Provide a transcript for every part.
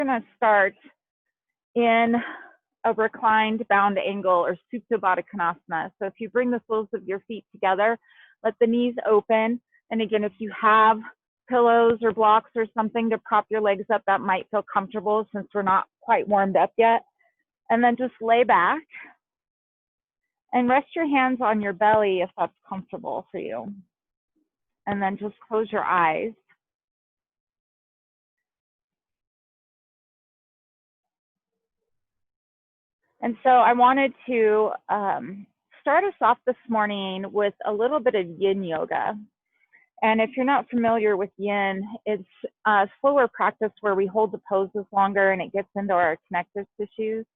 We're going to start in a reclined bound angle or Supta Baddha Konasana. So if you bring the soles of your feet together, let the knees open. And again, if you have pillows or blocks or something to prop your legs up, that might feel comfortable since we're not quite warmed up yet. And then just lay back and rest your hands on your belly if that's comfortable for you. And then just close your eyes. And so I wanted to start us off this morning with a little bit of Yin Yoga. And if you're not familiar with Yin, it's a slower practice where we hold the poses longer and it gets into our connective tissues.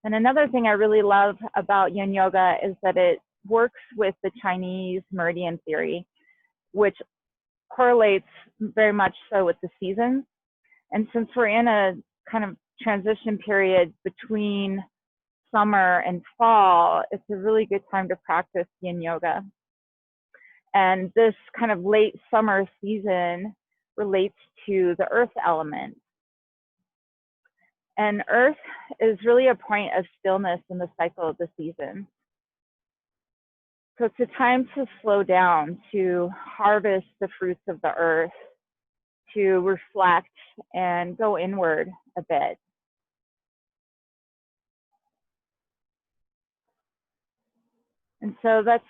And another thing I really love about Yin Yoga is that it works with the Chinese meridian theory, which correlates very much so with the seasons. And since we're in a kind of transition period between summer and fall, it's a really good time to practice Yin Yoga. And this kind of late summer season relates to the earth element. And earth is really a point of stillness in the cycle of the season. So it's a time to slow down, to harvest the fruits of the earth, to reflect and go inward a bit. And so that's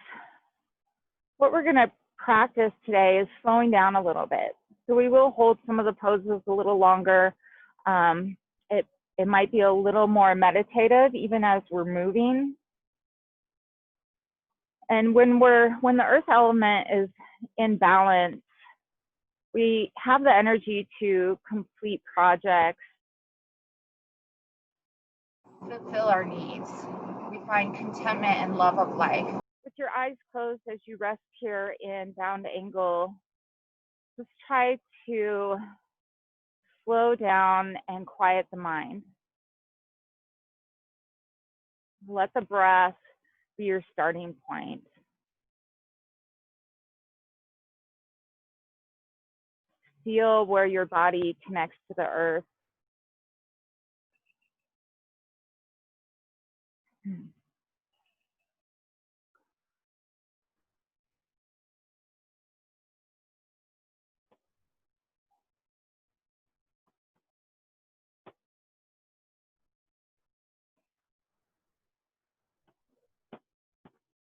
what we're going to practice today, is slowing down a little bit. So we will hold some of the poses a little longer. It might be a little more meditative even as we're moving. And when the earth element is in balance, we have the energy to complete projects, fulfill our needs. We find contentment and love of life. With your eyes closed as you rest here in bound angle, just try to slow down and quiet the mind. Let the breath be your starting point. Feel where your body connects to the earth.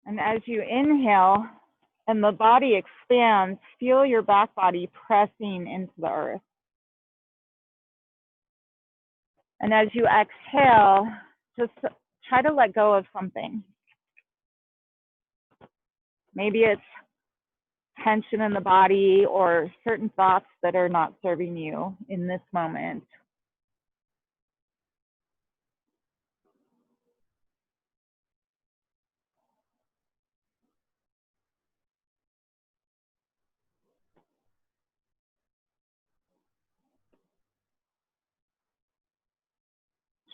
And as you inhale and the body expands, feel your back body pressing into the earth. And as you exhale, just try to let go of something. Maybe it's tension in the body or certain thoughts that are not serving you in this moment.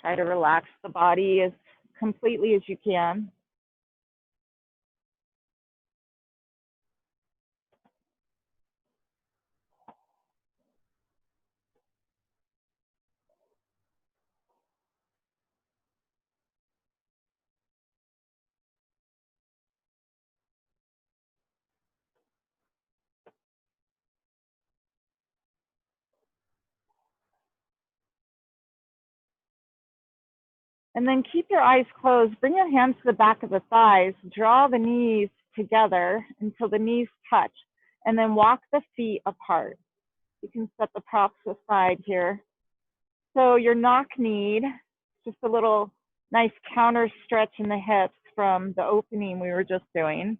Try to relax the body as completely as you can. And then keep your eyes closed. Bring your hands to the back of the thighs. Draw the knees together until the knees touch. And then walk the feet apart. You can set the props aside here. So your knock-kneed, just a little nice counter stretch in the hips from the opening we were just doing.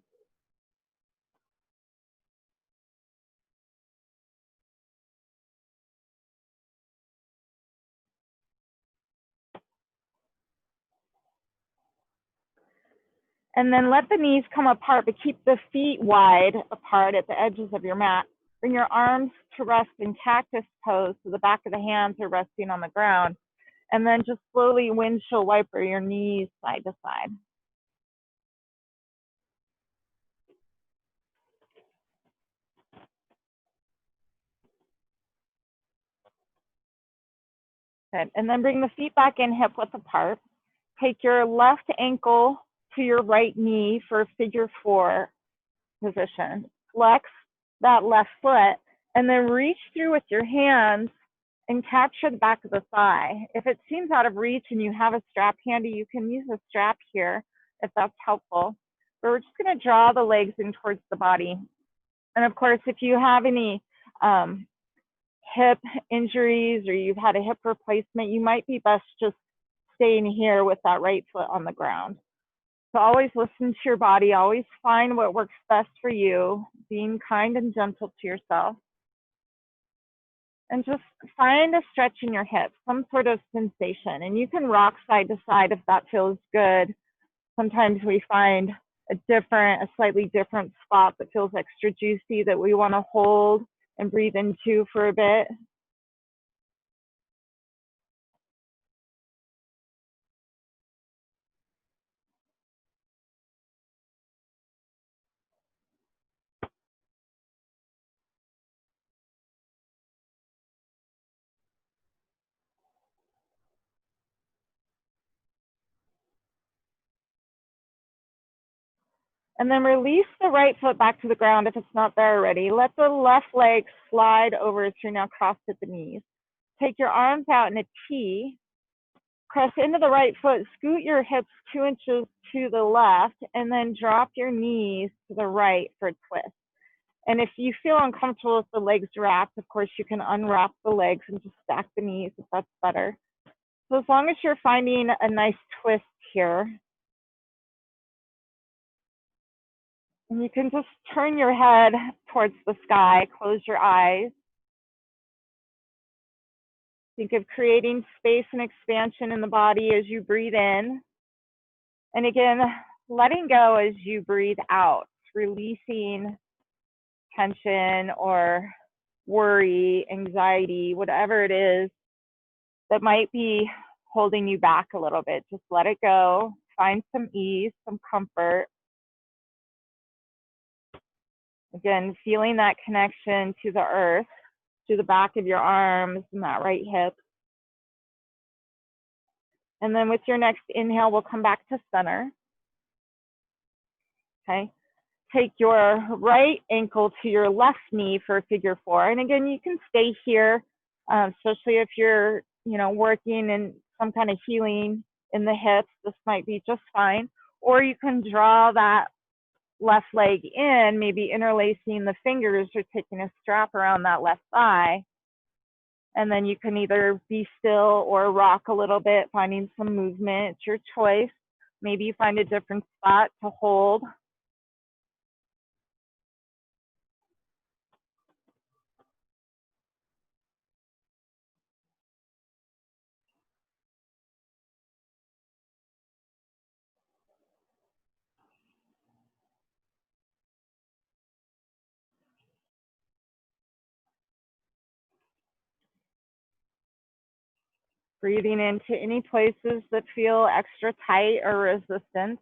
And then let the knees come apart, but keep the feet wide apart at the edges of your mat. Bring your arms to rest in cactus pose, so the back of the hands are resting on the ground. And then just slowly windshield wiper your knees side to side. Good. And then bring the feet back in hip width apart. Take your left ankle to your right knee for a figure 4 position. Flex that left foot and then reach through with your hands and capture the back of the thigh. If it seems out of reach and you have a strap handy, you can use a strap here if that's helpful. But we're just going to draw the legs in towards the body. And of course, if you have any hip injuries or you've had a hip replacement, you might be best just staying here with that right foot on the ground. So always listen to your body, always find what works best for you, being kind and gentle to yourself. And just find a stretch in your hips, some sort of sensation. And you can rock side to side if that feels good. Sometimes we find a slightly different spot that feels extra juicy that we want to hold and breathe into for a bit. And then release the right foot back to the ground if it's not there already. Let the left leg slide over as you're now crossed at the knees. Take your arms out in a T. Press into the right foot. Scoot your hips 2 inches to the left, and then drop your knees to the right for a twist. And if you feel uncomfortable with the legs wrapped, of course, you can unwrap the legs and just stack the knees if that's better. So as long as you're finding a nice twist here, and you can just turn your head towards the sky, close your eyes. Think of creating space and expansion in the body as you breathe in. And again, letting go as you breathe out, releasing tension or worry, anxiety, whatever it is that might be holding you back a little bit. Just let it go. Find some ease, some comfort. Again, feeling that connection to the earth, to the back of your arms and that right hip. And then with your next inhale, we'll come back to center. Okay. Take your right ankle to your left knee for figure 4. And again, you can stay here, especially if you're, working in some kind of healing in the hips. This might be just fine. Or you can draw that left leg in, maybe interlacing the fingers or taking a strap around that left thigh. And then you can either be still or rock a little bit, finding some movement. It's your choice. Maybe you find a different spot to hold. Breathing into any places that feel extra tight or resistant.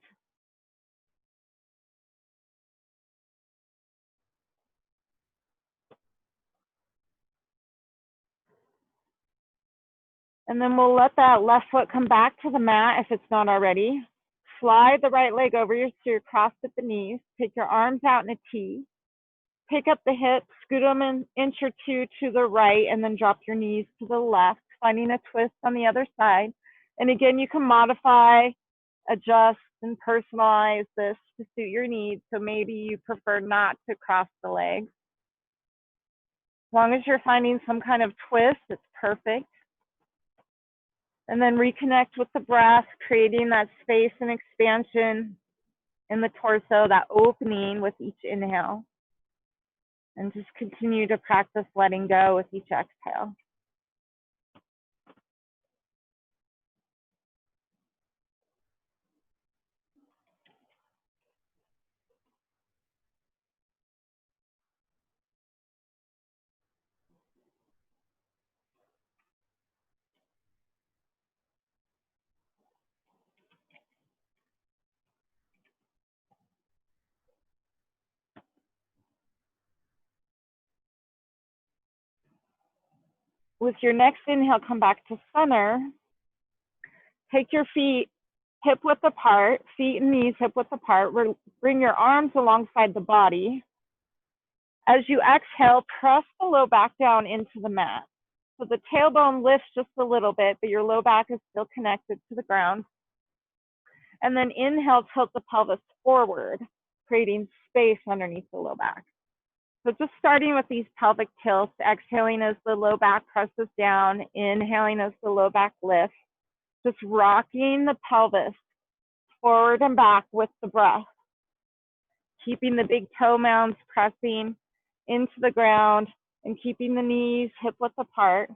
And then we'll let that left foot come back to the mat if it's not already. Slide the right leg over so you're crossed at the knees. Take your arms out in a T. Pick up the hips, scoot them an inch or two to the right, and then drop your knees to the left, finding a twist on the other side. And again, you can modify, adjust, and personalize this to suit your needs. So maybe you prefer not to cross the legs. As long as you're finding some kind of twist, it's perfect. And then reconnect with the breath, creating that space and expansion in the torso, that opening with each inhale. And just continue to practice letting go with each exhale. with your next inhale, come back to center. Take your feet hip width apart, feet and knees hip width apart. Bring your arms alongside the body. As you exhale, press the low back down into the mat. So the tailbone lifts just a little bit, but your low back is still connected to the ground. And then inhale, tilt the pelvis forward, creating space underneath the low back. So just starting with these pelvic tilts, exhaling as the low back presses down, inhaling as the low back lifts, just rocking the pelvis forward and back with the breath, keeping the big toe mounds pressing into the ground and keeping the knees hip width apart.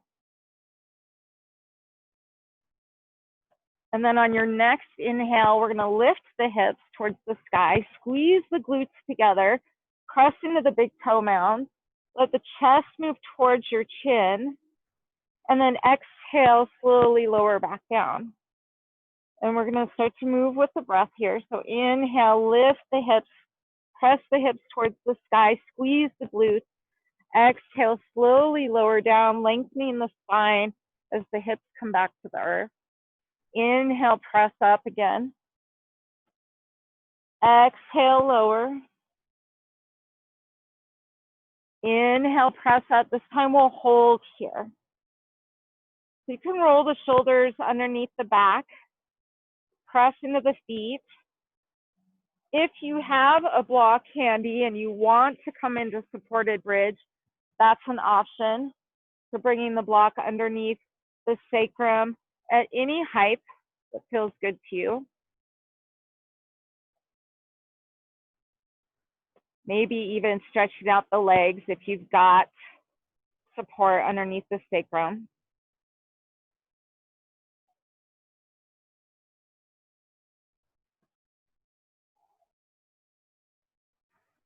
And then on your next inhale, we're gonna lift the hips towards the sky, squeeze the glutes together, press into the big toe mound, let the chest move towards your chin, and then exhale, slowly lower back down. And we're gonna start to move with the breath here. So inhale, lift the hips, press the hips towards the sky, squeeze the glutes. Exhale, slowly lower down, lengthening the spine as the hips come back to the earth. Inhale, press up again. Exhale, lower. Inhale, press up. This time we'll hold here. So you can roll the shoulders underneath the back, press into the feet. If you have a block handy and you want to come into supported bridge, that's an option. So bringing the block underneath the sacrum at any height that feels good to you. Maybe even stretching out the legs if you've got support underneath the sacrum.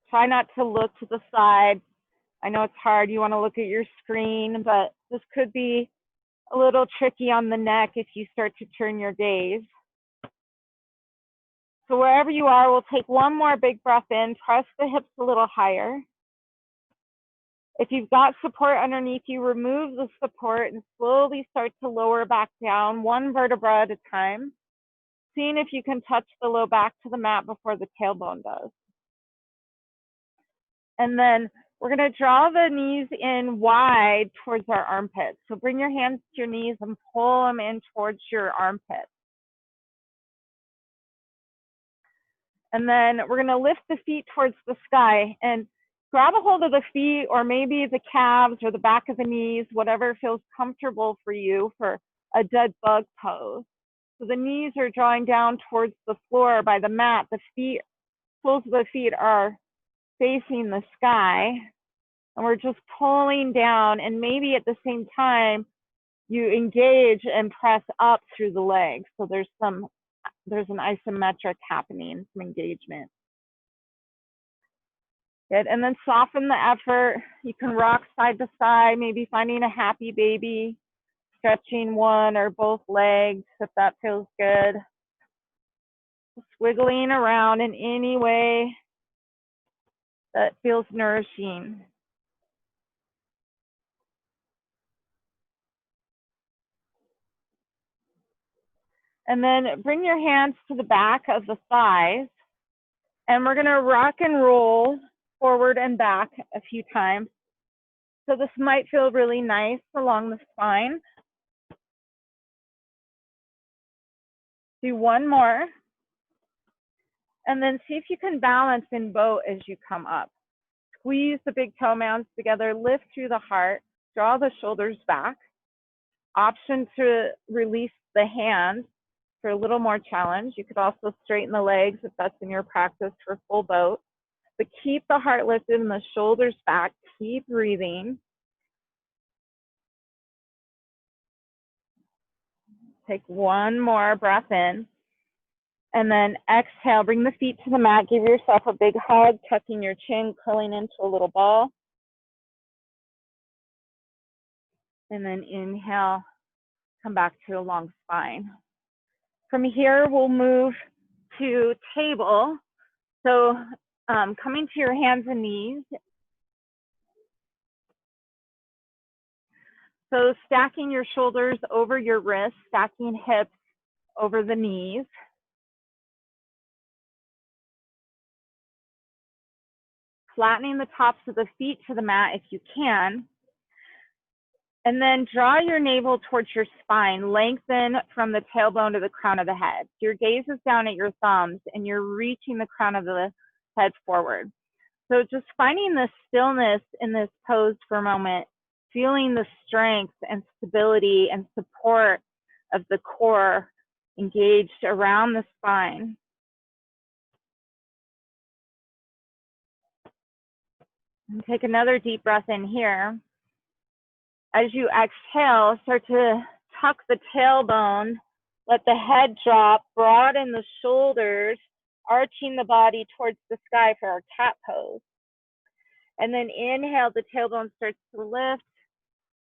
Try not to look to the side. I know it's hard, you want to look at your screen, but this could be a little tricky on the neck if you start to turn your gaze. So wherever you are, we'll take one more big breath in, press the hips a little higher. If you've got support underneath you, remove the support and slowly start to lower back down, one vertebra at a time, seeing if you can touch the low back to the mat before the tailbone does. And then we're gonna draw the knees in wide towards our armpits. So bring your hands to your knees and pull them in towards your armpits. And then we're gonna lift the feet towards the sky and grab a hold of the feet or maybe the calves or the back of the knees, whatever feels comfortable for you for a dead bug pose. So the knees are drawing down towards the floor by the mat. The feet, soles of the feet are facing the sky. And we're just pulling down, and maybe at the same time, you engage and press up through the legs. So there's an isometric happening, some engagement. Good, and then soften the effort. You can rock side to side, maybe finding a happy baby, stretching one or both legs if that feels good. Just wiggling around in any way that feels nourishing. And then bring your hands to the back of the thighs. And we're gonna rock and roll forward and back a few times. So this might feel really nice along the spine. Do one more. And then see if you can balance in boat as you come up. Squeeze the big toe mounds together, lift through the heart, draw the shoulders back. Option to release the hands for a little more challenge. You could also straighten the legs if that's in your practice for full boat. But keep the heart lifted and the shoulders back. Keep breathing. Take one more breath in. And then exhale, bring the feet to the mat. Give yourself a big hug, tucking your chin, curling into a little ball. And then inhale, come back to a long spine. From here, we'll move to table. So coming to your hands and knees. So stacking your shoulders over your wrists, stacking hips over the knees. Flattening the tops of the feet to the mat if you can. And then draw your navel towards your spine, lengthen from the tailbone to the crown of the head. Your gaze is down at your thumbs and you're reaching the crown of the head forward. So just finding the stillness in this pose for a moment, feeling the strength and stability and support of the core engaged around the spine. And take another deep breath in here. As you exhale, start to tuck the tailbone, let the head drop, broaden the shoulders, arching the body towards the sky for our cat pose. And then inhale, the tailbone starts to lift,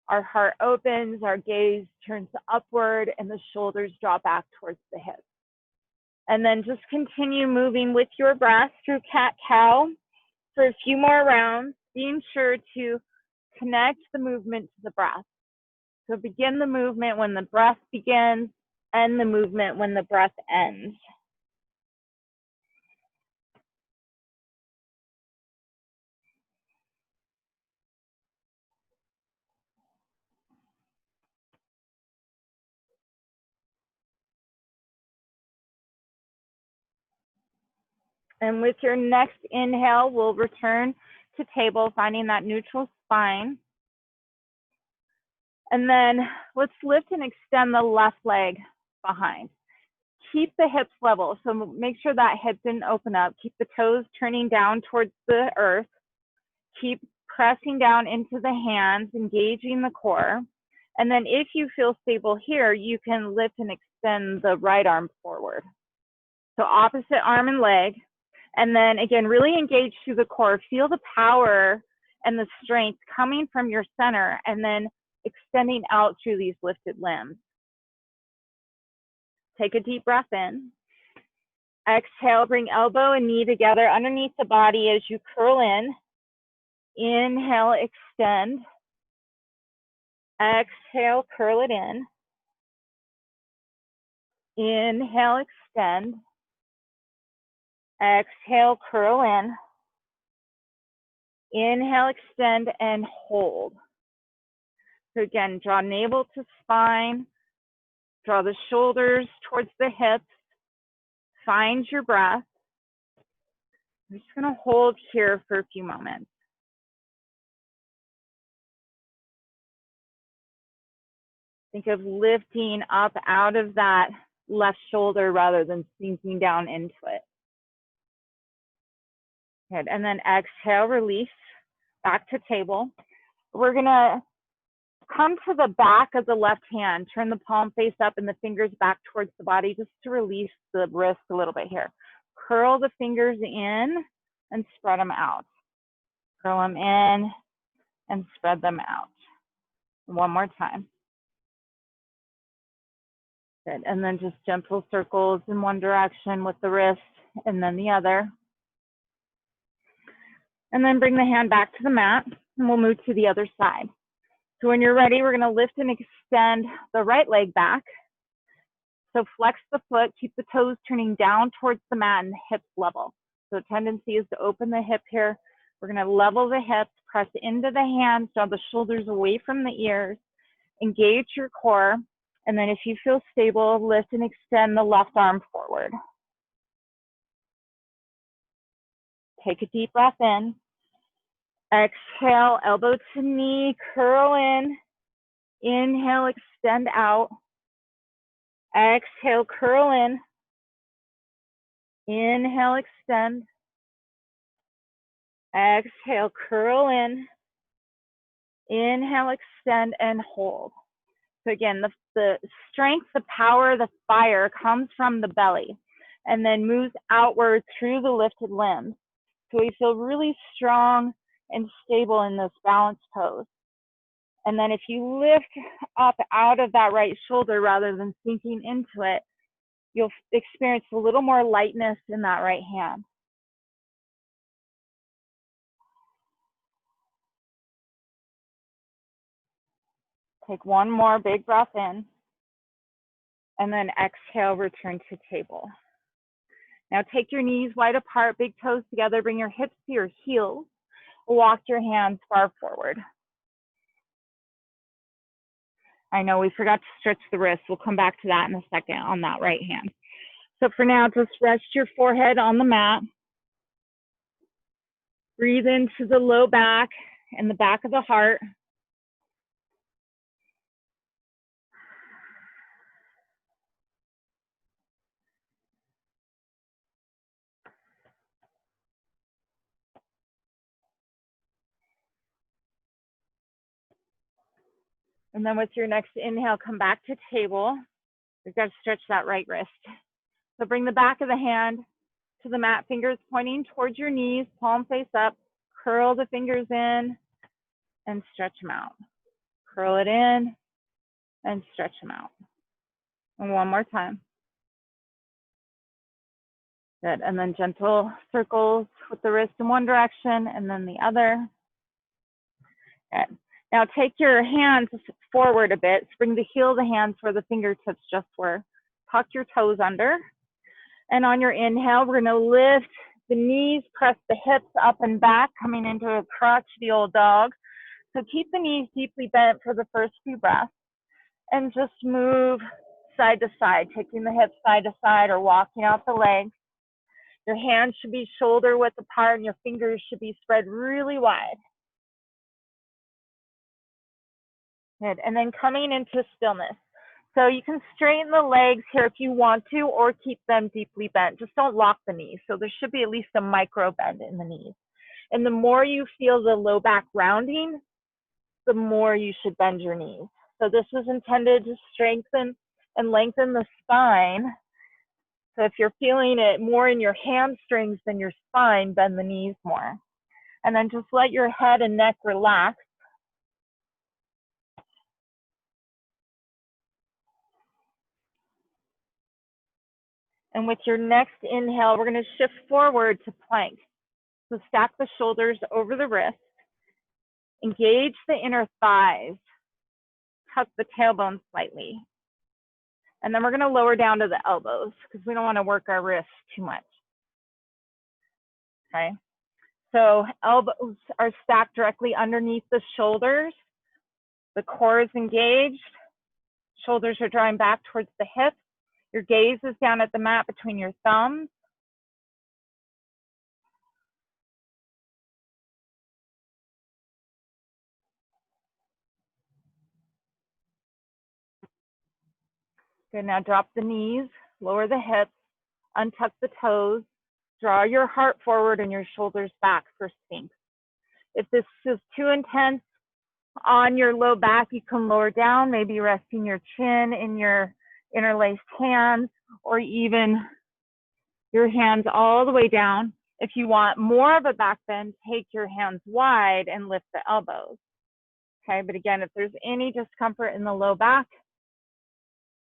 our heart opens, our gaze turns upward, and the shoulders draw back towards the hips. And then just continue moving with your breath through cat-cow for a few more rounds, being sure to connect the movement to the breath. So begin the movement when the breath begins, end the movement when the breath ends. And with your next inhale, we'll return to table, finding that neutral spine. And then let's lift and extend the left leg behind. Keep the hips level, so make sure that hip didn't open up. Keep the toes turning down towards the earth. Keep pressing down into the hands, engaging the core. And then if you feel stable here, you can lift and extend the right arm forward. So opposite arm and leg. And then again, really engage through the core. Feel the power and the strength coming from your center and then extending out through these lifted limbs. Take a deep breath in. Exhale, bring elbow and knee together underneath the body as you curl in. Inhale, extend. Exhale, curl it in. Inhale, extend. Exhale, curl in. Inhale, extend, and hold. So again, draw navel to spine. Draw the shoulders towards the hips. Find your breath. I'm just going to hold here for a few moments. Think of lifting up out of that left shoulder rather than sinking down into it. Good. And then exhale, release, back to table. We're going to come to the back of the left hand, turn the palm face up and the fingers back towards the body just to release the wrist a little bit here. Curl the fingers in and spread them out. Curl them in and spread them out. One more time. Good. And then just gentle circles in one direction with the wrist and then the other. And then bring the hand back to the mat and we'll move to the other side. So when you're ready, we're going to lift and extend the right leg back. So flex the foot, keep the toes turning down towards the mat and the hips level. So the tendency is to open the hip here. We're going to level the hips, press into the hands, draw the shoulders away from the ears, engage your core. And then if you feel stable, lift and extend the left arm forward. Take a deep breath in. Exhale, elbow to knee, curl in. Inhale, extend out. Exhale, curl in. Inhale, extend. Exhale, curl in. Inhale, extend, and hold. So again, the strength, the power, the fire comes from the belly and then moves outward through the lifted limbs. So we feel really strong and stable in this balanced pose. And then if you lift up out of that right shoulder rather than sinking into it, you'll experience a little more lightness in that right hand. Take one more big breath in, and then exhale, return to table. Now take your knees wide apart, big toes together, bring your hips to your heels, walk your hands far forward. I know we forgot to stretch the wrists. We'll come back to that in a second on that right hand. So for now, just rest your forehead on the mat. Breathe into the low back and the back of the heart. And then with your next inhale, come back to table. We've got to stretch that right wrist. So bring the back of the hand to the mat, fingers pointing towards your knees, palm face up. Curl the fingers in and stretch them out. Curl it in and stretch them out. And one more time. Good. And then gentle circles with the wrist in one direction and then the other. Good. Now take your hands forward a bit. Bring the heel of the hands where the fingertips just were. Tuck your toes under. And on your inhale, we're going to lift the knees, press the hips up and back, coming into a crotchety old dog. So keep the knees deeply bent for the first few breaths. And just move side to side, taking the hips side to side or walking out the legs. Your hands should be shoulder width apart and your fingers should be spread really wide. Good. And then coming into stillness. So you can straighten the legs here if you want to, or keep them deeply bent. Just don't lock the knees. So there should be at least a micro bend in the knees. And the more you feel the low back rounding, the more you should bend your knees. So this is intended to strengthen and lengthen the spine. So if you're feeling it more in your hamstrings than your spine, bend the knees more. And then just let your head and neck relax. And with your next inhale, we're going to shift forward to plank. So stack the shoulders over the wrist. Engage the inner thighs. Tuck the tailbone slightly. And then we're going to lower down to the elbows because we don't want to work our wrists too much. Okay. So elbows are stacked directly underneath the shoulders. The core is engaged. Shoulders are drawing back towards the hips. Your gaze is down at the mat between your thumbs. Good, now drop the knees, lower the hips, untuck the toes, draw your heart forward and your shoulders back for Sphinx. If this is too intense on your low back, you can lower down, maybe resting your chin in your interlaced hands, or even your hands all the way down. If you want more of a back bend, take your hands wide and lift the elbows. Okay, but again, if there's any discomfort in the low back,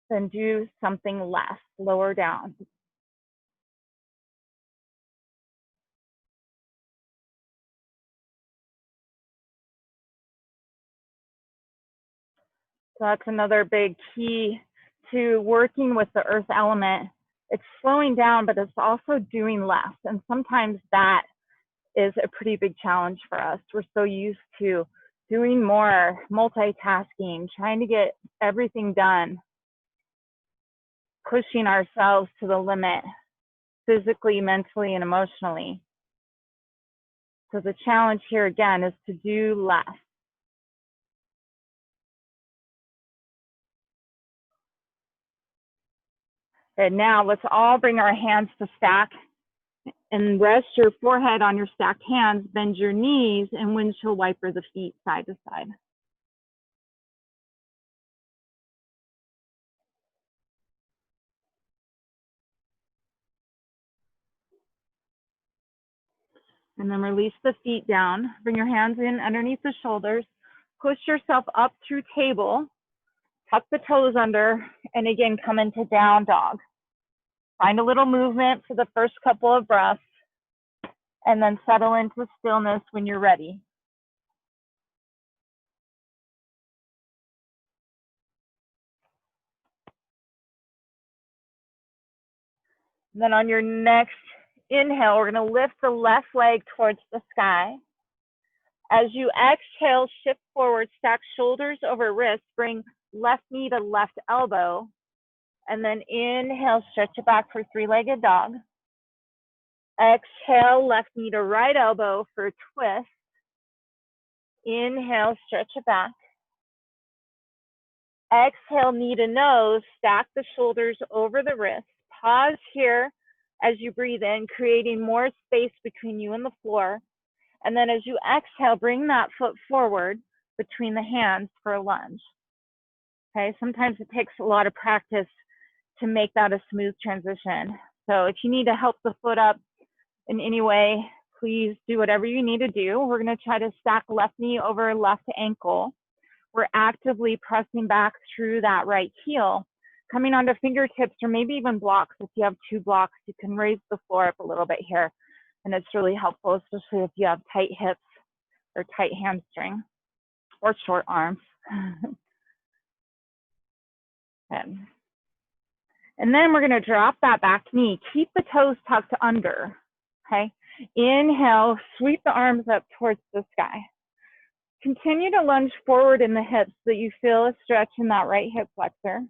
then do something less, lower down. So that's another big key to working with the earth element. It's slowing down, but it's also doing less. And sometimes that is a pretty big challenge for us. We're so used to doing more, multitasking, trying to get everything done, pushing ourselves to the limit, physically, mentally, and emotionally. So the challenge here again is to do less. And now let's all bring our hands to stack and rest your forehead on your stacked hands, bend your knees, and windshield wiper the feet side to side. And then release the feet down. Bring your hands in underneath the shoulders. Push yourself up through table. Tuck the toes under, and again, come into down dog. Find a little movement for the first couple of breaths, and then settle into stillness when you're ready. And then on your next inhale, we're going to lift the left leg towards the sky. As you exhale, shift forward, stack shoulders over wrists, bring left knee to left elbow. And then inhale, stretch it back for three-legged dog. Exhale, left knee to right elbow for a twist. Inhale, stretch it back. Exhale, knee to nose, stack the shoulders over the wrist. Pause here as you breathe in, creating more space between you and the floor. And then as you exhale, bring that foot forward between the hands for a lunge. Okay, sometimes it takes a lot of practice to make that a smooth transition. So if you need to help the foot up in any way, please do whatever you need to do. We're going to try to stack left knee over left ankle. We're actively pressing back through that right heel, coming onto fingertips or maybe even blocks. If you have two blocks, you can raise the floor up a little bit here. And it's really helpful, especially if you have tight hips or tight hamstring or short arms. And then we're going to drop that back knee. Keep the toes tucked under. Okay. Inhale, sweep the arms up towards the sky. Continue to lunge forward in the hips so that you feel a stretch in that right hip flexor.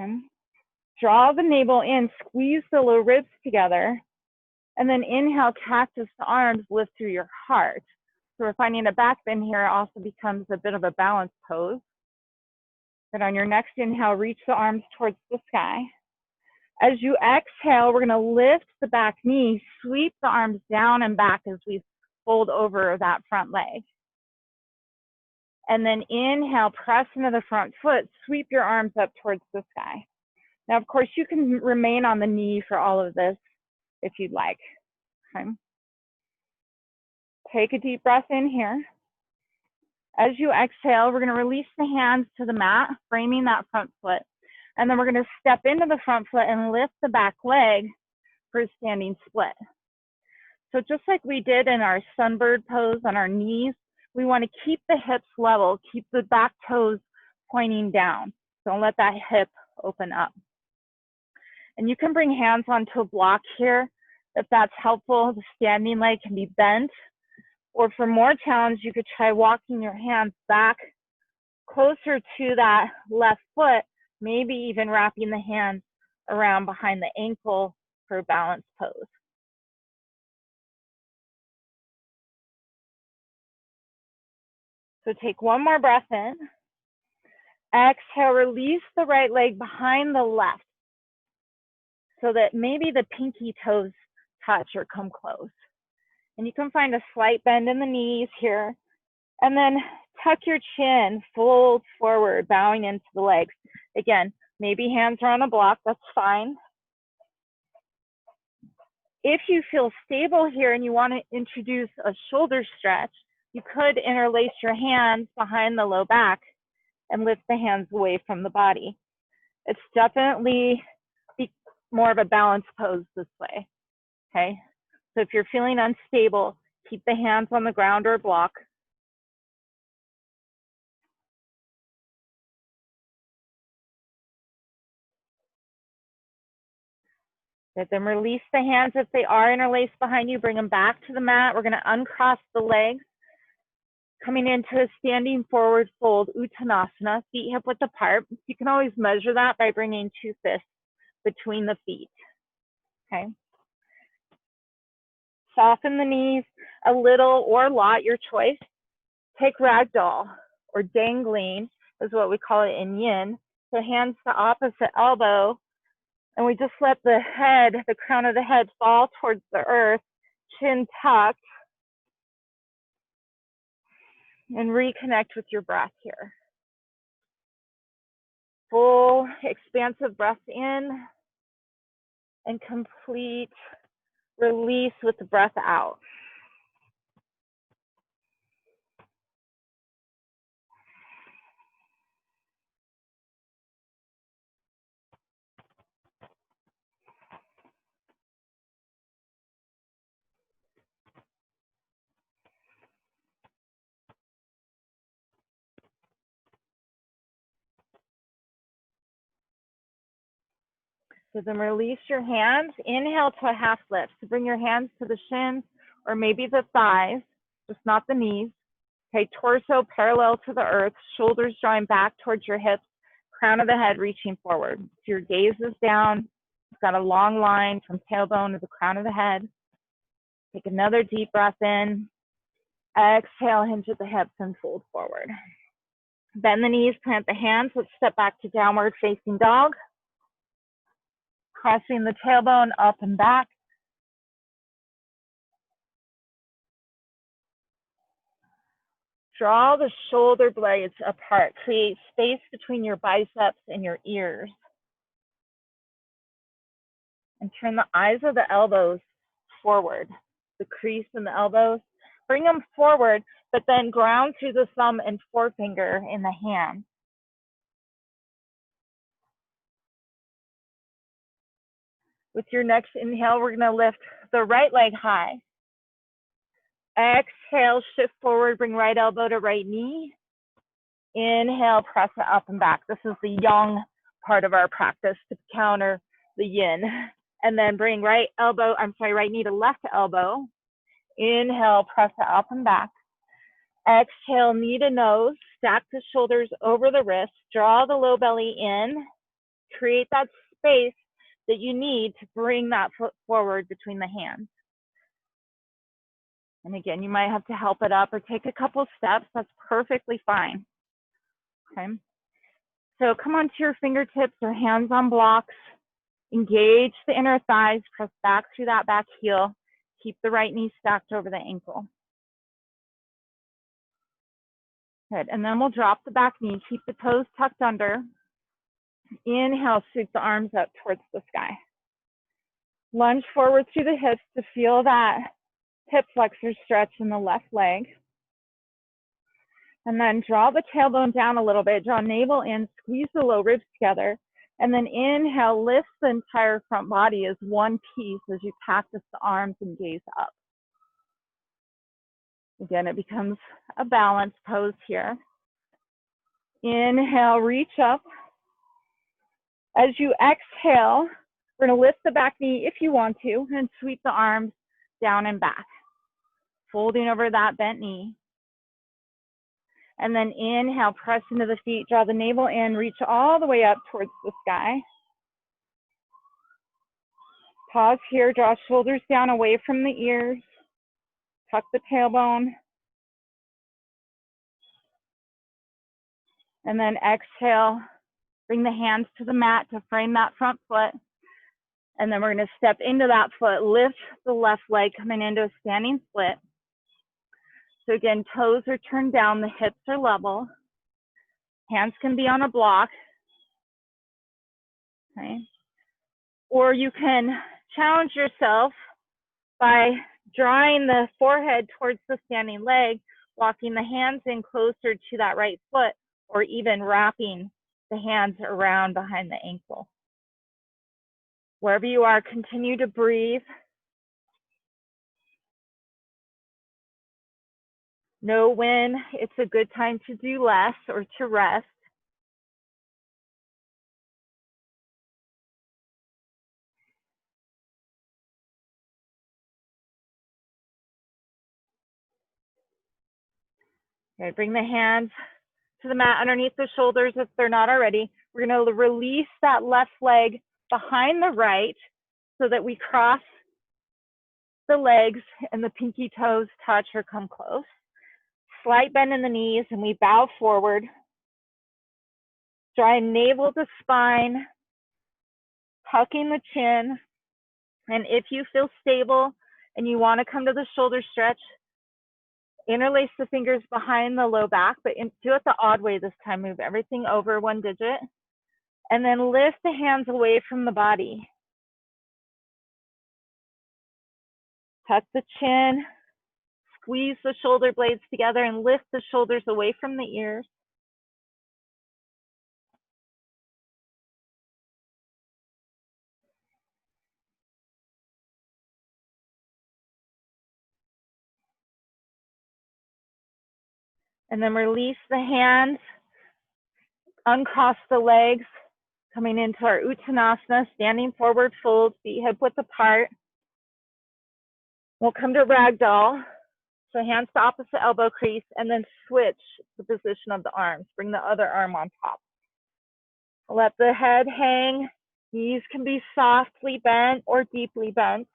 Okay. Draw the navel in, squeeze the low ribs together, and then inhale, cactus the arms, lift through your heart. So we're finding a back bend here also becomes a bit of a balance pose. Then on your next inhale, reach the arms towards the sky. As you exhale, we're going to lift the back knee, sweep the arms down and back as we fold over that front leg. And then inhale, press into the front foot, sweep your arms up towards the sky. Now, of course, you can remain on the knee for all of this if you'd like. Okay. Take a deep breath in here. As you exhale, we're going to release the hands to the mat, framing that front foot. And then we're going to step into the front foot and lift the back leg for a standing split. So just like we did in our sunbird pose on our knees, we want to keep the hips level, keep the back toes pointing down. Don't let that hip open up. And you can bring hands onto a block here if that's helpful. The standing leg can be bent. Or for more challenge, you could try walking your hands back closer to that left foot, maybe even wrapping the hands around behind the ankle for a balanced pose. So take one more breath in. Exhale, release the right leg behind the left so that maybe the pinky toes touch or come close. And you can find a slight bend in the knees here. And then tuck your chin, fold forward, bowing into the legs. Again, maybe hands are on a block, that's fine. If you feel stable here and you want to introduce a shoulder stretch, you could interlace your hands behind the low back and lift the hands away from the body. It's definitely more of a balanced pose this way, okay? So if you're feeling unstable, keep the hands on the ground or block. Let them release the hands if they are interlaced behind you. Bring them back to the mat. We're going to uncross the legs. Coming into a standing forward fold, Uttanasana, feet hip width apart. You can always measure that by bringing two fists between the feet. Okay. Soften the knees a little or a lot, your choice. Take ragdoll or dangling is what we call it in yin. So hands to opposite elbow. And we just let the head, the crown of the head fall towards the earth, chin tucked, and reconnect with your breath here. Full expansive breath in and complete release with the breath out. So then release your hands. Inhale to a half lift. So bring your hands to the shins or maybe the thighs, just not the knees. Okay, torso parallel to the earth, shoulders drawing back towards your hips, crown of the head reaching forward. So your gaze is down. You've got a long line from tailbone to the crown of the head. Take another deep breath in. Exhale, hinge at the hips and fold forward. Bend the knees, plant the hands. Let's step back to downward facing dog. Crossing the tailbone up and back. Draw the shoulder blades apart. Create space between your biceps and your ears. And turn the eyes of the elbows forward. The crease in the elbows. Bring them forward, but then ground through the thumb and forefinger in the hand. With your next inhale, we're going to lift the right leg high. Exhale, shift forward, bring right elbow to right knee. Inhale, press it up and back. This is the yang part of our practice to counter the yin. And then bring right knee to left elbow. Inhale, press it up and back. Exhale, knee to nose, stack the shoulders over the wrists, draw the low belly in, create that space that you need to bring that foot forward between the hands. And again, you might have to help it up or take a couple steps. That's perfectly fine. Okay. So come onto your fingertips or hands on blocks. Engage the inner thighs, press back through that back heel. Keep the right knee stacked over the ankle. Good, and then we'll drop the back knee. Keep the toes tucked under. Inhale, sweep the arms up towards the sky. Lunge forward through the hips to feel that hip flexor stretch in the left leg. And then draw the tailbone down a little bit, draw navel in, squeeze the low ribs together. And then inhale, lift the entire front body as one piece as you practice the arms and gaze up. Again, it becomes a balanced pose here. Inhale, reach up. As you exhale, we're going to lift the back knee if you want to and sweep the arms down and back, folding over that bent knee. And then inhale, press into the feet, draw the navel in, reach all the way up towards the sky. Pause here, draw shoulders down away from the ears, tuck the tailbone. And then exhale, bring the hands to the mat to frame that front foot. And then we're going to step into that foot, lift the left leg coming into a standing split. So again, toes are turned down, the hips are level. Hands can be on a block. Okay. Or you can challenge yourself by drawing the forehead towards the standing leg, walking the hands in closer to that right foot, or even wrapping the hands around behind the ankle. Wherever you are, continue to breathe. Know when it's a good time to do less or to rest. Okay, bring the hands to the mat underneath the shoulders if they're not already. We're going to release that left leg behind the right so that we cross the legs and the pinky toes touch or come close. Slight bend in the knees and we bow forward. Drawing navel to spine, tucking the chin. And if you feel stable and you want to come to the shoulder stretch, interlace the fingers behind the low back, but do it the odd way this time. Move everything over one digit. And then lift the hands away from the body. Tuck the chin, squeeze the shoulder blades together and lift the shoulders away from the ears. And then release the hands, uncross the legs, Coming into our Uttanasana, standing forward fold, feet hip width apart. We'll come to ragdoll. So hands to opposite elbow crease, and then switch the position of the arms. Bring the other arm on top. Let the head hang. Knees can be softly bent or deeply bent.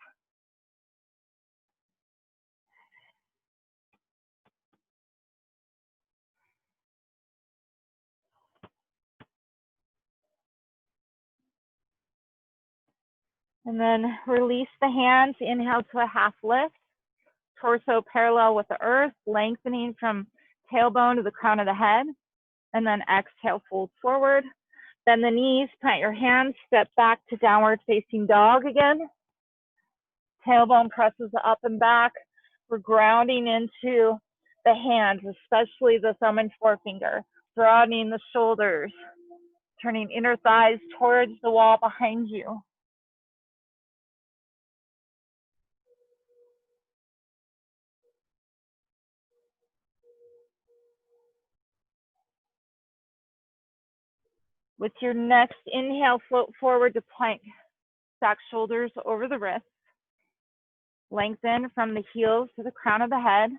And then release the hands. Inhale to a half lift. Torso parallel with the earth, lengthening from tailbone to the crown of the head. And then exhale, fold forward. Bend the knees, plant your hands, step back to downward facing dog again. Tailbone presses up and back. We're grounding into the hands, especially the thumb and forefinger, broadening the shoulders, turning inner thighs towards the wall behind you. With your next inhale, float forward to plank. Stack shoulders over the wrists. Lengthen from the heels to the crown of the head.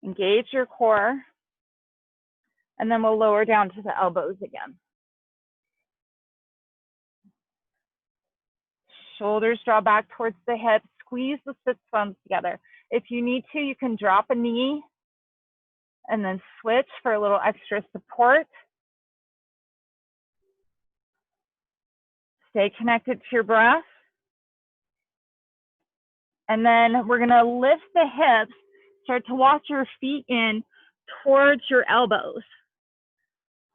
Engage your core. And then we'll lower down to the elbows again. Shoulders draw back towards the hips. Squeeze the sits bones together. If you need to, you can drop a knee and then switch for a little extra support. Stay connected to your breath. And then we're gonna lift the hips, start to walk your feet in towards your elbows.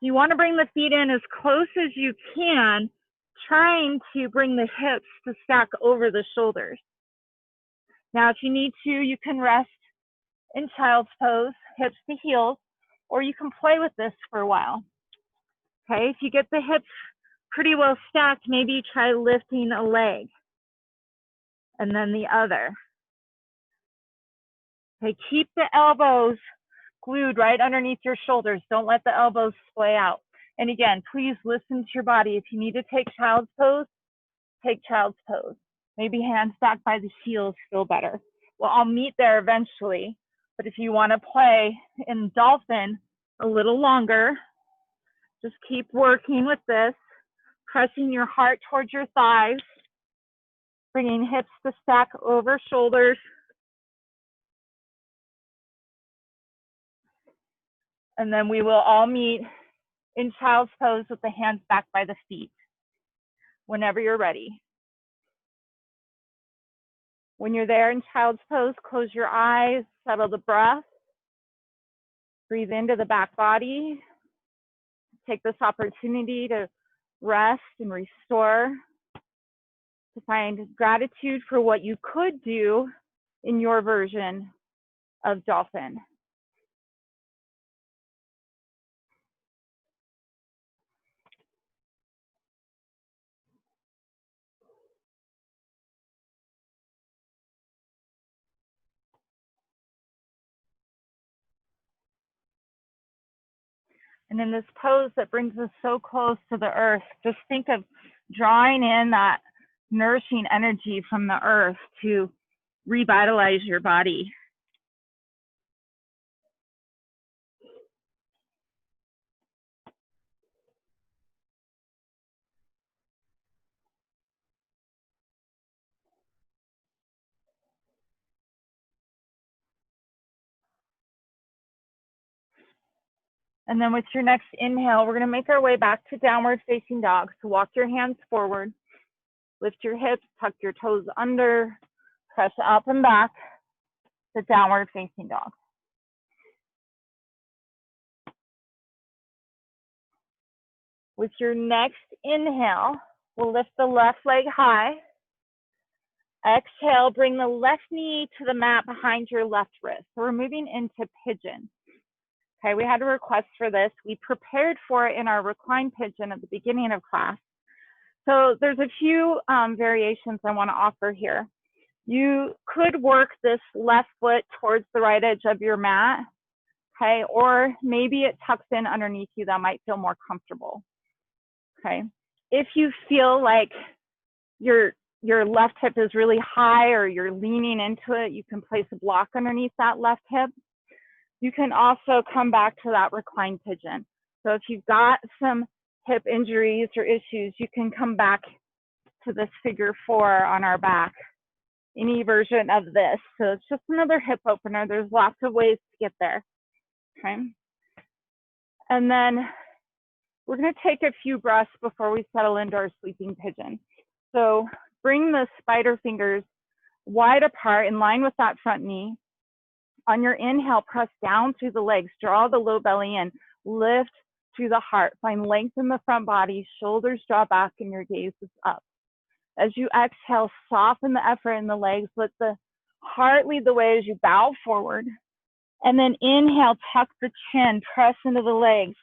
You wanna bring the feet in as close as you can, trying to bring the hips to stack over the shoulders. Now, if you need to, you can rest in child's pose, hips to heels, or you can play with this for a while. Okay, if you get the hips pretty well stacked, maybe try lifting a leg and then the other. Okay, keep the elbows glued right underneath your shoulders. Don't let the elbows splay out. And again, please listen to your body. If you need to take child's pose, take child's pose. Maybe hands back by the heels feel better. Well, I'll meet there eventually. But if you want to play in dolphin a little longer, just keep working with this, pressing your heart towards your thighs, bringing hips to stack over shoulders. And then we will all meet in child's pose with the hands back by the feet whenever you're ready. When you're there in child's pose, close your eyes, settle the breath, breathe into the back body. Take this opportunity to rest and restore, to find gratitude for what you could do in your version of dolphin. And in this pose that brings us so close to the earth, just think of drawing in that nourishing energy from the earth to revitalize your body. And then with your next inhale, we're going to make our way back to downward facing dog. So walk your hands forward, lift your hips, tuck your toes under, press up and back to downward facing dog. With your next inhale, we'll lift the left leg high. Exhale, bring the left knee to the mat behind your left wrist. So we're moving into pigeon. Okay, we had a request for this. We prepared for it in our recline pigeon at the beginning of class. So there's a few variations I want to offer here. You could work this left foot towards the right edge of your mat, okay, or maybe it tucks in underneath you. That might feel more comfortable. okay? If you feel like your left hip is really high or you're leaning into it, you can place a block underneath that left hip. You can also come back to that reclined pigeon. So if you've got some hip injuries or issues, you can come back to this figure 4 on our back, any version of this. So it's just another hip opener. There's lots of ways to get there, okay? And then we're gonna take a few breaths before we settle into our sleeping pigeon. So bring the spider fingers wide apart in line with that front knee. On your inhale, press down through the legs, draw the low belly in, lift through the heart, find length in the front body, shoulders draw back and your gaze is up. As you exhale, soften the effort in the legs, let the heart lead the way as you bow forward. And then inhale, tuck the chin, press into the legs,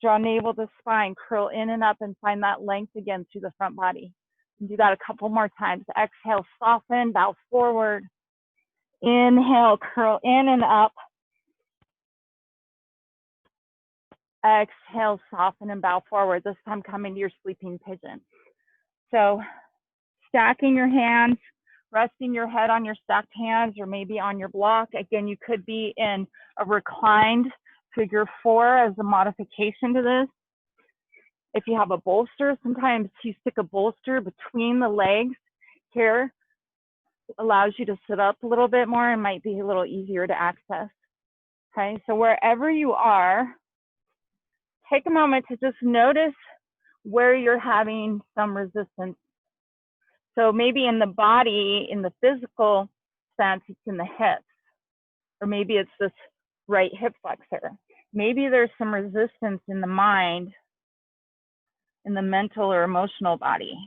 draw navel to spine, curl in and up and find that length again through the front body. And do that a couple more times. Exhale, soften, bow forward. Inhale, curl in and up. Exhale, soften and bow forward. This time coming to your sleeping pigeon. So stacking your hands, resting your head on your stacked hands or maybe on your block. Again, you could be in a reclined figure 4 as a modification to this. If you have a bolster, sometimes you stick a bolster between the legs here, allows you to sit up a little bit more and might be a little easier to access. Okay, so wherever you are, take a moment to just notice where you're having some resistance. So maybe in the body, in the physical sense, it's in the hips, or maybe it's this right hip flexor. Maybe there's some resistance in the mind, in the mental or emotional body.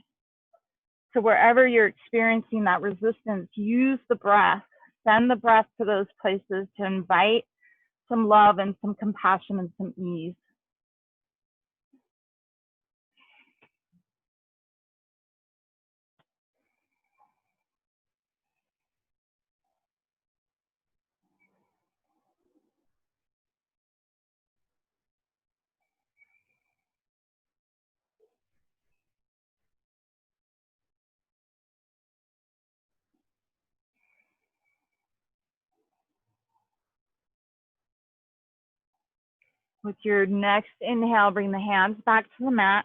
So wherever you're experiencing that resistance, use the breath, send the breath to those places to invite some love and some compassion and some ease. With your next inhale, bring the hands back to the mat.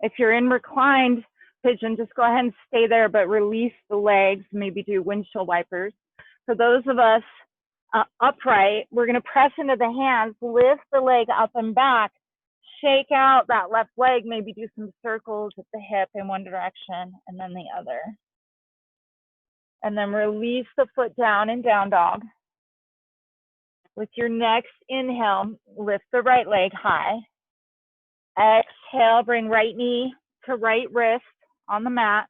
If you're in reclined pigeon, just go ahead and stay there, but release the legs, maybe do windshield wipers. For those of us upright, we're gonna press into the hands, lift the leg up and back, shake out that left leg, maybe do some circles at the hip in one direction and then the other. And then release the foot down in down dog. With your next inhale, lift the right leg high. Exhale, bring right knee to right wrist on the mat.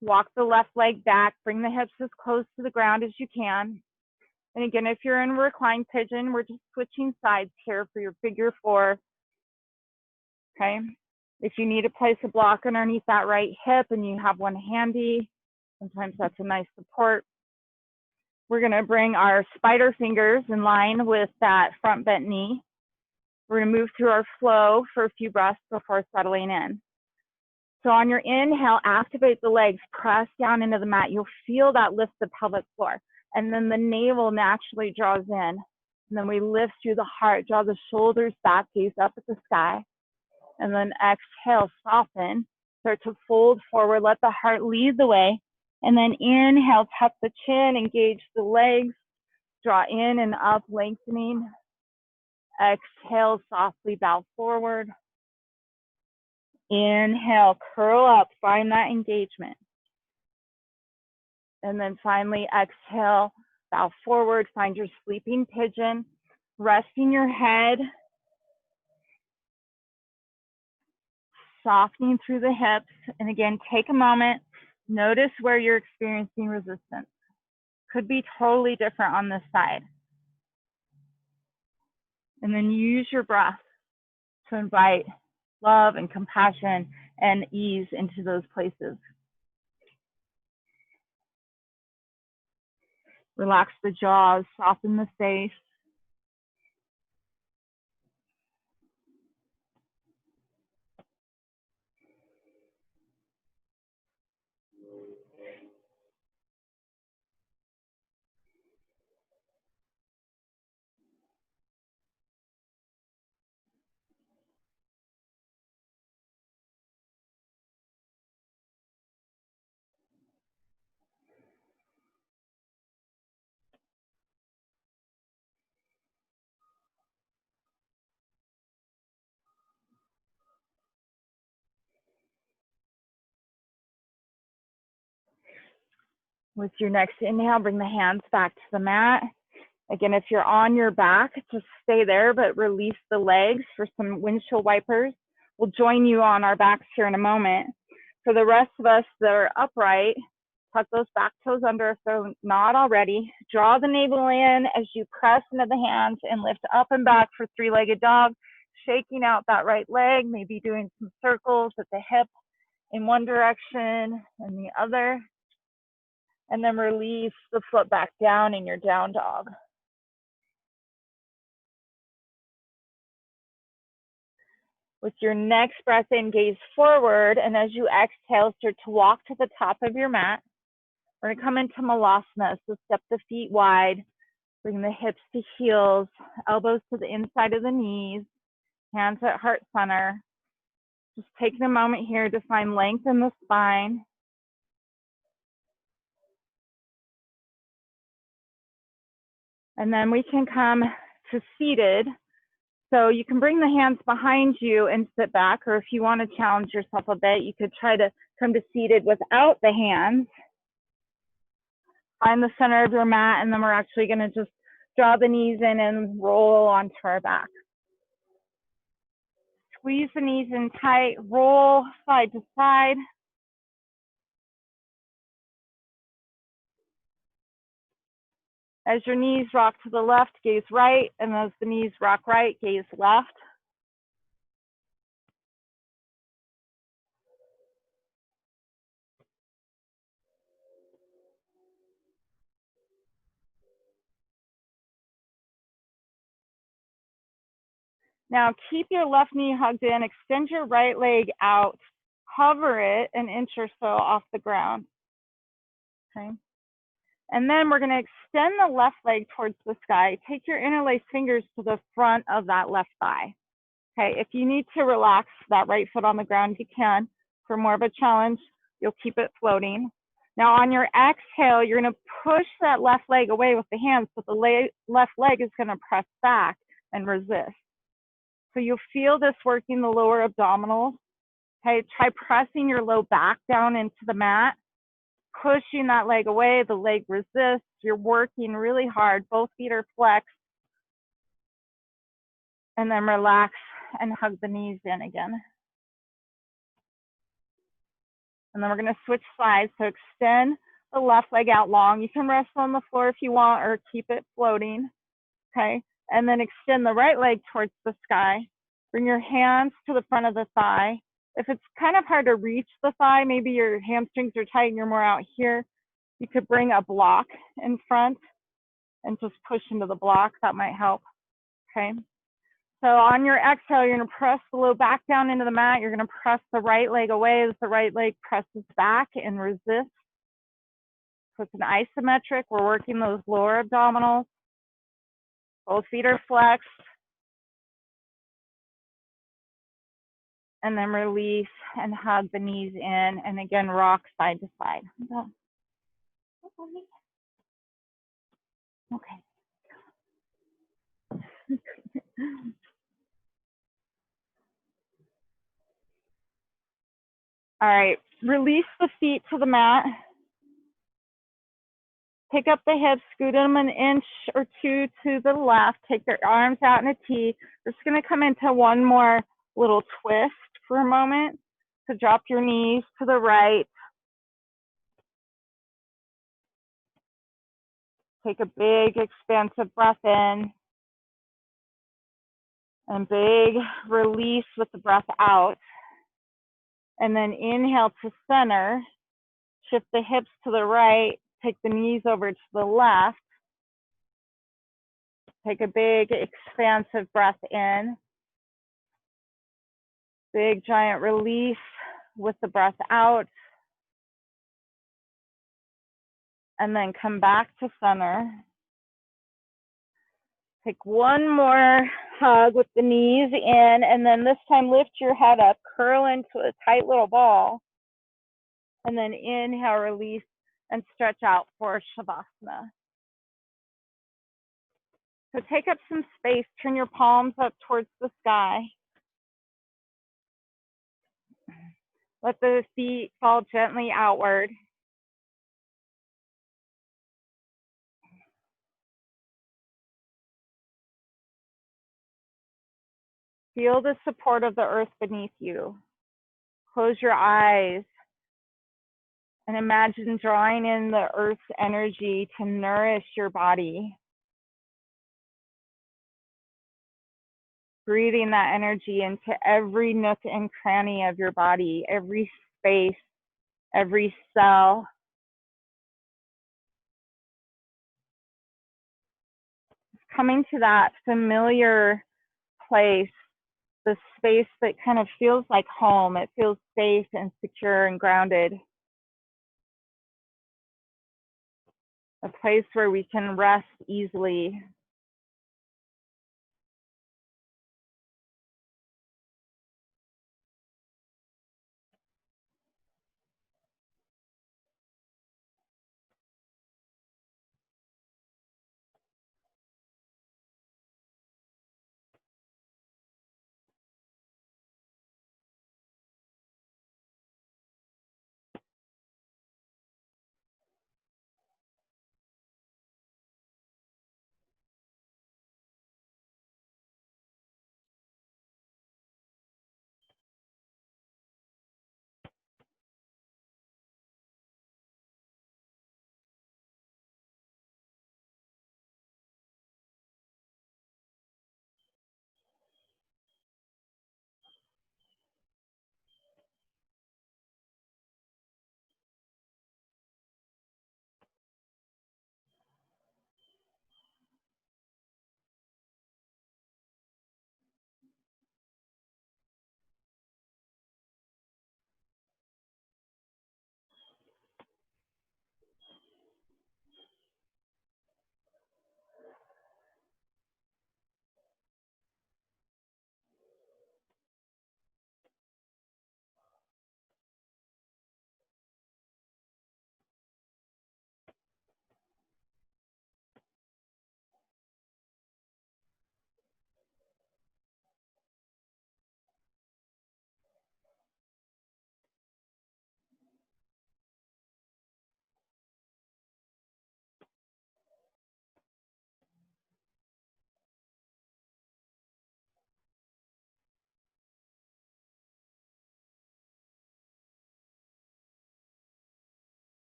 Walk the left leg back, bring the hips as close to the ground as you can. And again, if you're in reclined pigeon, we're just switching sides here for your figure 4. Okay. If you need to place a block underneath that right hip and you have one handy, sometimes that's a nice support. We're gonna bring our spider fingers in line with that front bent knee. We're gonna move through our flow for a few breaths before settling in. So on your inhale, activate the legs, press down into the mat. You'll feel that lift the pelvic floor. And then the navel naturally draws in. And then we lift through the heart, draw the shoulders back, gaze up at the sky. And then exhale, soften, start to fold forward, let the heart lead the way. And then inhale, tuck the chin, engage the legs, draw in and up, lengthening. Exhale, softly bow forward. Inhale, curl up, find that engagement. And then finally, exhale, bow forward, find your sleeping pigeon, resting your head, softening through the hips. And again, take a moment, notice where you're experiencing resistance. Could be totally different on this side. And then use your breath to invite love and compassion and ease into those places. Relax the jaws, soften the face. With your next inhale, bring the hands back to the mat. Again, if you're on your back, just stay there, but release the legs for some windshield wipers. We'll join you on our backs here in a moment. For the rest of us that are upright, tuck those back toes under if they're not already. Draw the navel in as you press into the hands and lift up and back for three-legged dog, shaking out that right leg, maybe doing some circles at the hip in one direction and the other. And then release the foot back down in your down dog. With your next breath in, gaze forward, and as you exhale, start to walk to the top of your mat. We're gonna come into Malasana, so step the feet wide, bring the hips to heels, elbows to the inside of the knees, hands at heart center. Just taking a moment here to find length in the spine. And then we can come to seated. So you can bring the hands behind you and sit back, or if you want to challenge yourself a bit, you could try to come to seated without the hands. Find the center of your mat, and then we're actually going to just draw the knees in and roll onto our back. Squeeze the knees in tight, roll side to side. As your knees rock to the left, gaze right, and as the knees rock right, gaze left. Now keep your left knee hugged in, extend your right leg out, hover it an inch or so off the ground. Okay. And then we're going to extend the left leg towards the sky. Take your interlaced fingers to the front of that left thigh. Okay, if you need to relax that right foot on the ground, you can. For more of a challenge, you'll keep it floating. Now on your exhale, you're going to push that left leg away with the hands, but the left leg is going to press back and resist. So you'll feel this working the lower abdominals. Okay, try pressing your low back down into the mat. Pushing that leg away, the leg resists, you're working really hard, both feet are flexed, and then relax and hug the knees in again. And then we're gonna switch sides, so extend the left leg out long. You can rest on the floor if you want, or keep it floating, okay? And then extend the right leg towards the sky. Bring your hands to the front of the thigh. If it's kind of hard to reach the thigh, maybe your hamstrings are tight and you're more out here, you could bring a block in front and just push into the block. That might help, okay? So on your exhale, you're gonna press the low back down into the mat. You're gonna press the right leg away as the right leg presses back and resists. So it's an isometric. We're working those lower abdominals. Both feet are flexed. And then release and hug the knees in, and again, rock side to side. Okay. All right, release the feet to the mat. Pick up the hips, scoot them an inch or two to the left. Take their arms out in a T. We're just gonna come into one more little twist for a moment. So drop your knees to the right. Take a big expansive breath in. And big release with the breath out. And then inhale to center. Shift the hips to the right. Take the knees over to the left. Take a big expansive breath in. Big giant release with the breath out. And then come back to center. Take one more hug with the knees in, and then this time lift your head up, curl into a tight little ball. And then inhale, release, and stretch out for Shavasana. So take up some space, turn your palms up towards the sky. Let the feet fall gently outward. Feel the support of the earth beneath you. Close your eyes and imagine drawing in the earth's energy to nourish your body. Breathing that energy into every nook and cranny of your body, every space, every cell. Coming to that familiar place, the space that kind of feels like home. It feels safe and secure and grounded. A place where we can rest easily.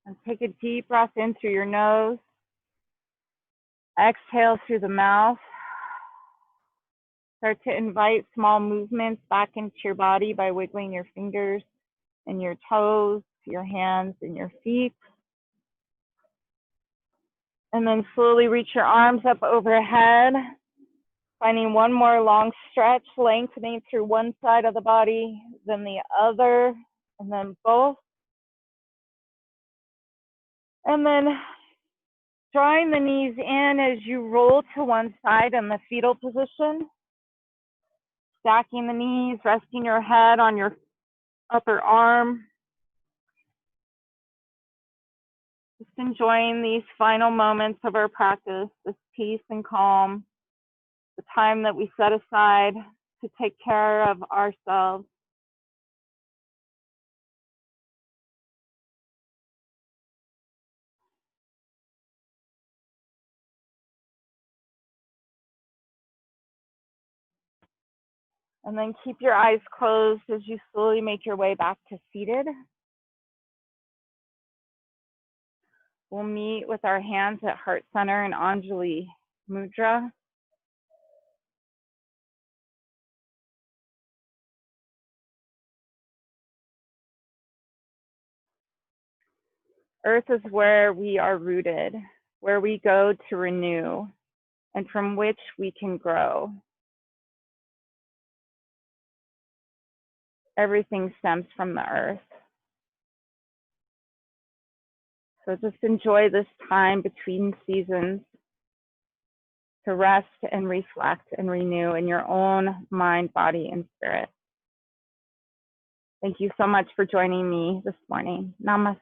And take a deep breath in through your nose. Exhale through the mouth. Start to invite small movements back into your body by wiggling your fingers and your toes, your hands and your feet. And then slowly reach your arms up overhead, finding one more long stretch, lengthening through one side of the body, then the other, and then both. And then drawing the knees in as you roll to one side in the fetal position. Stacking the knees, resting your head on your upper arm. Just enjoying these final moments of our practice, this peace and calm, the time that we set aside to take care of ourselves. And then keep your eyes closed as you slowly make your way back to seated. We'll meet with our hands at heart center in Anjali Mudra. Earth is where we are rooted, where we go to renew, and from which we can grow. Everything stems from the earth. So just enjoy this time between seasons to rest and reflect and renew in your own mind, body, and spirit. Thank you so much for joining me this morning. Namaste.